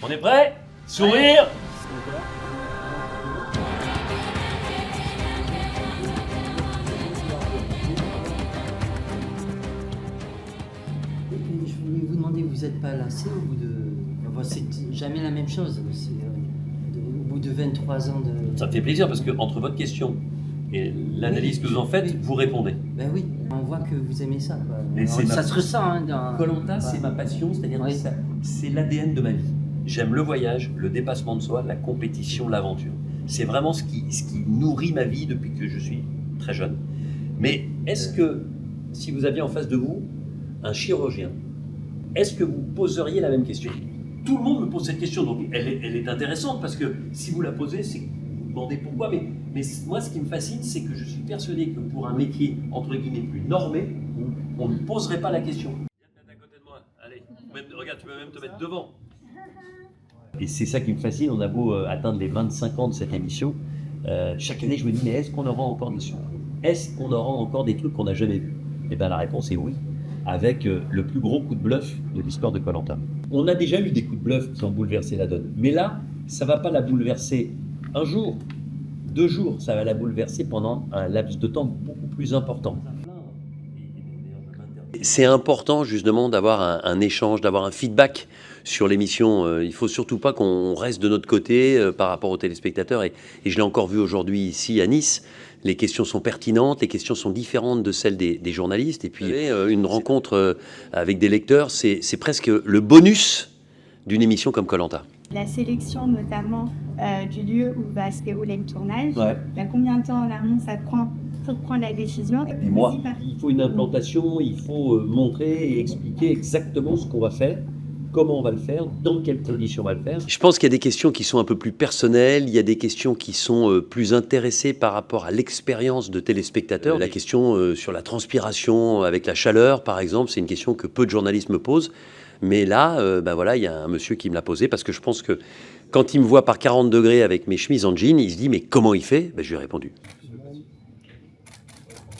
On est prêt? Sourire! Je voulais vous demander, vous n'êtes pas lassé au bout de... Enfin, c'est jamais la même chose. Au bout de 23 ans de... Ça me fait plaisir parce que entre votre question et l'analyse que vous en faites, vous répondez. Ben oui, on voit que vous aimez ça. Quoi. Mais Alors, ça se ressent. Hein, Koh-Lanta, c'est ma passion, c'est-à-dire que c'est l'ADN de ma vie. J'aime le voyage, le dépassement de soi, la compétition, l'aventure. C'est vraiment ce qui nourrit ma vie depuis que je suis très jeune. Mais est-ce que, si vous aviez en face de vous un chirurgien, est-ce que vous poseriez la même question? Tout le monde me pose cette question, donc elle est intéressante parce que si vous la posez, c'est que vous vous demandez pourquoi. Mais moi, ce qui me fascine, c'est que je suis persuadé que pour un métier, entre guillemets, plus normé, on ne poserait pas la question. Viens te mettre à côté de moi, allez. Regarde, tu peux même te mettre devant. Et c'est ça qui me fascine, on a beau atteindre les 25 ans de cette émission, chaque année je me dis, mais est-ce qu'on aura encore des surprises? Est-ce qu'on aura encore des trucs qu'on n'a jamais vus? Et bien la réponse est oui, avec le plus gros coup de bluff de l'histoire de Koh-Lanta. On a déjà eu des coups de bluff qui ont bouleversé la donne, mais là, ça ne va pas la bouleverser un jour, 2 jours, ça va la bouleverser pendant un laps de temps beaucoup plus important. C'est important justement d'avoir un échange, d'avoir un feedback sur l'émission. Il ne faut surtout pas qu'on reste de notre côté par rapport aux téléspectateurs. Et je l'ai encore vu aujourd'hui ici à Nice. Les questions sont pertinentes, les questions sont différentes de celles des journalistes. Et puis une rencontre avec des lecteurs, c'est presque le bonus d'une émission comme Koh-Lanta. La sélection notamment du lieu où va se dérouler le tournage, Ouais. Combien de temps en amont ça prend pour prendre la décision? Et moi, il faut une implantation, il faut montrer et expliquer exactement ce qu'on va faire, comment on va le faire, dans quelles conditions on va le faire. Je pense qu'il y a des questions qui sont un peu plus personnelles, il y a des questions qui sont plus intéressées par rapport à l'expérience de téléspectateurs. La question sur la transpiration avec la chaleur, par exemple, c'est une question que peu de journalistes me posent. Mais là, voilà, il y a un monsieur qui me l'a posé parce que je pense que quand il me voit par 40 degrés avec mes chemises en jean, il se dit « mais comment il fait ?» Je lui ai répondu.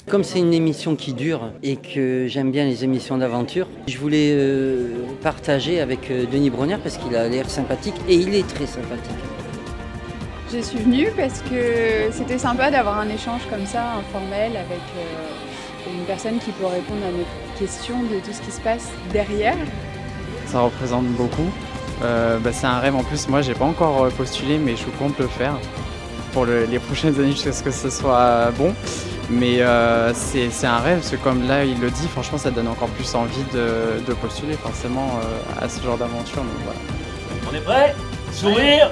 Comme c'est une émission qui dure et que j'aime bien les émissions d'aventure, je voulais partager avec Denis Brogniart parce qu'il a l'air sympathique et il est très sympathique. Je suis venue parce que c'était sympa d'avoir un échange comme ça, informel, avec une personne qui peut répondre à nos questions de tout ce qui se passe derrière. Ça représente beaucoup. C'est un rêve en plus. Moi, j'ai pas encore postulé, mais je compte le faire pour les prochaines années jusqu'à ce que ce soit bon. Mais c'est un rêve, parce que comme là il le dit, franchement ça donne encore plus envie de postuler forcément à ce genre d'aventure. Donc, voilà. On est prêt? Sourire!